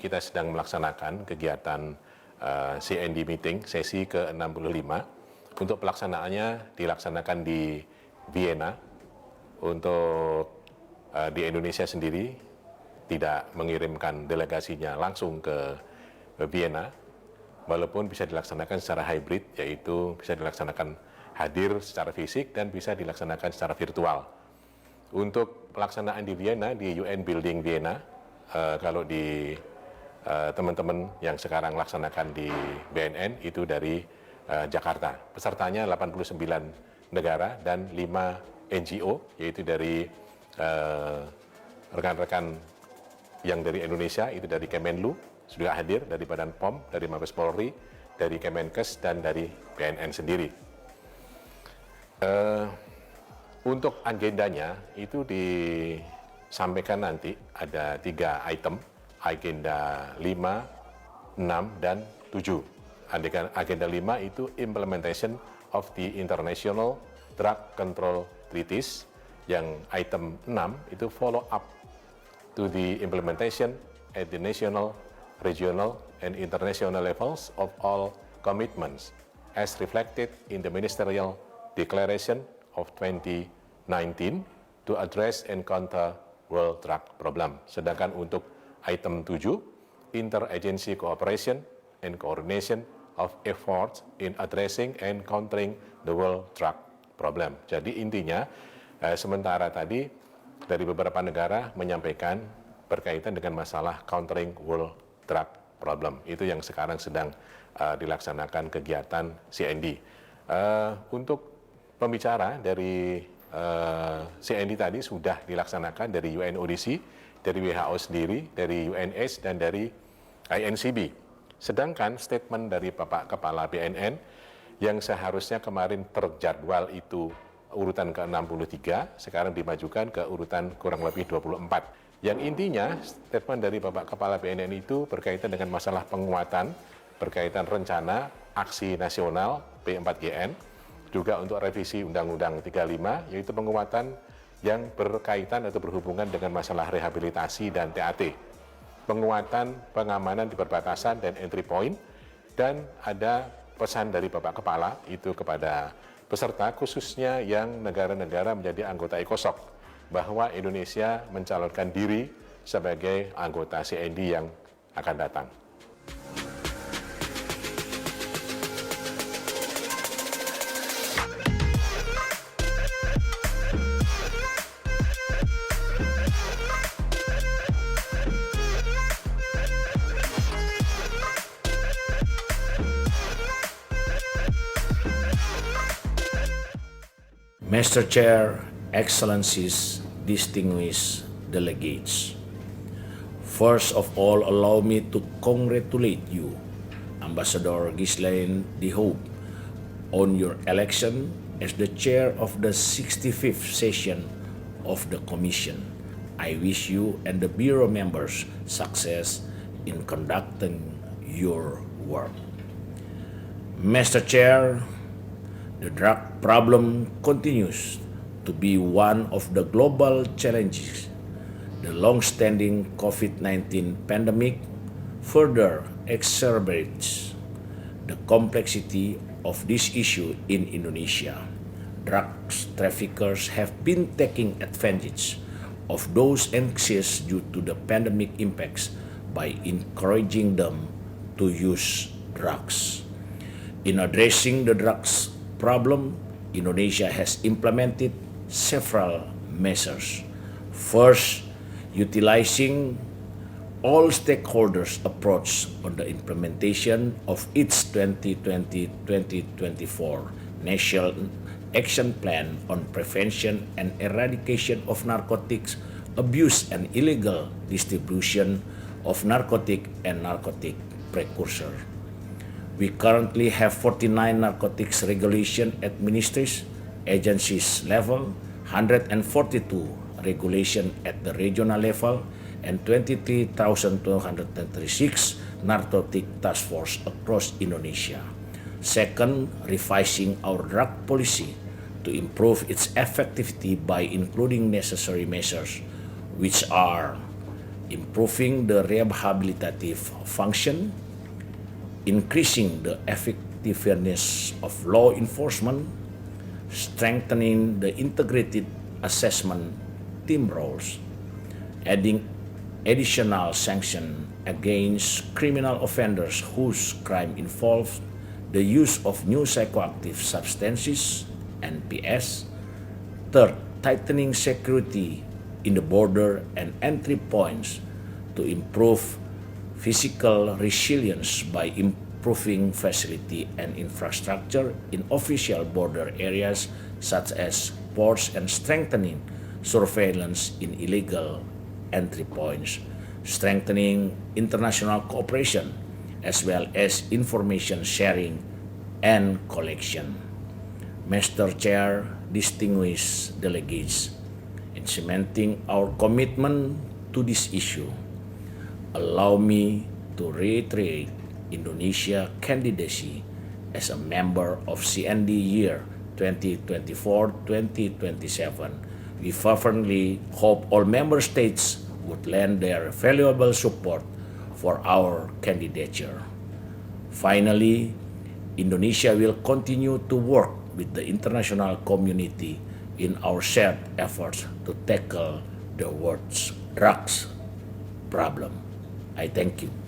kita sedang melaksanakan kegiatan CND meeting sesi ke-65. Untuk pelaksanaannya dilaksanakan di Vienna. Untuk di Indonesia sendiri tidak mengirimkan delegasinya langsung ke Vienna, walaupun bisa dilaksanakan secara hybrid, yaitu bisa dilaksanakan hadir secara fisik dan bisa dilaksanakan secara virtual. Untuk pelaksanaan di Vienna, di UN Building Vienna, kalau di teman-teman yang sekarang laksanakan di BNN itu dari Jakarta. Pesertanya 89 negara dan 5 NGO, yaitu dari rekan-rekan yang dari Indonesia, itu dari Kemenlu, sudah hadir, dari Badan POM, dari Mabes Polri, dari Kemenkes, dan dari BNN sendiri. Untuk agendanya itu disampaikan nanti ada 3 item, agenda 5, 6, dan 7. Agenda 5 itu implementation of the International Drug Control Treaties, yang item 6 itu follow up to the implementation at the national, regional, and international levels of all commitments as reflected in the Ministerial Declaration of 2019 to address and counter world drug problem. Sedangkan untuk item 7, interagency cooperation and coordination of efforts in addressing and countering the world drug problem. Jadi intinya, sementara tadi dari beberapa negara menyampaikan berkaitan dengan masalah countering world drug problem. Itu yang sekarang sedang dilaksanakan kegiatan CND. Untuk pembicara dari CND tadi sudah dilaksanakan dari UNODC, dari WHO sendiri, dari UNAIDS, dan dari INCB. Sedangkan statement dari Bapak Kepala BNN yang seharusnya kemarin terjadwal itu urutan ke-63, sekarang dimajukan ke urutan kurang lebih 24. Yang intinya, statement dari Bapak Kepala BNN itu berkaitan dengan masalah penguatan, berkaitan rencana aksi nasional P4GN, juga untuk revisi Undang-Undang 35, yaitu penguatan yang berkaitan atau berhubungan dengan masalah rehabilitasi dan TAT, penguatan pengamanan di perbatasan dan entry point, dan ada pesan dari Bapak Kepala itu kepada peserta, khususnya yang negara-negara menjadi anggota ECOSOC, bahwa Indonesia mencalonkan diri sebagai anggota CND yang akan datang. Mr. Chair, Excellencies, distinguished delegates. First of all, allow me to congratulate you, Ambassador Ghislaine de Hoop, on your election as the chair of the 65th session of the Commission. I wish you and the Bureau members success in conducting your work. Mr. Chair, the drug problem continues to be one of the global challenges. The long-standing COVID-19 pandemic further exacerbates the complexity of this issue in Indonesia. Drug traffickers have been taking advantage of those anxious due to the pandemic impacts by encouraging them to use drugs. In addressing the drugs problem, Indonesia has implemented several measures. First, utilizing all stakeholders' approach on the implementation of its 2020-2024 National Action Plan on Prevention and Eradication of Narcotics Abuse and Illegal Distribution of Narcotic and Narcotic Precursor. We currently have 49 narcotics regulation at ministries, agencies level, 142 regulation at the regional level, and 23,236 narcotic task force across Indonesia. Second, revising our drug policy to improve its effectivity by including necessary measures, which are improving the rehabilitative function, increasing the effectiveness of law enforcement, strengthening the integrated assessment team roles, adding additional sanction against criminal offenders whose crime involves the use of new psychoactive substances, NPS. Third, tightening security in the border and entry points to improve physical resilience by improving facility and infrastructure in official border areas such as ports and strengthening surveillance in illegal entry points, strengthening international cooperation as well as information sharing and collection. Mr. Chair, distinguished delegates, in cementing our commitment to this issue, allow me to reiterate Indonesia candidacy as a member of CND year 2024-2027. We fervently hope all member states would lend their valuable support for our candidature. Finally, Indonesia will continue to work with the international community in our shared efforts to tackle the world's drugs problem. I thank you.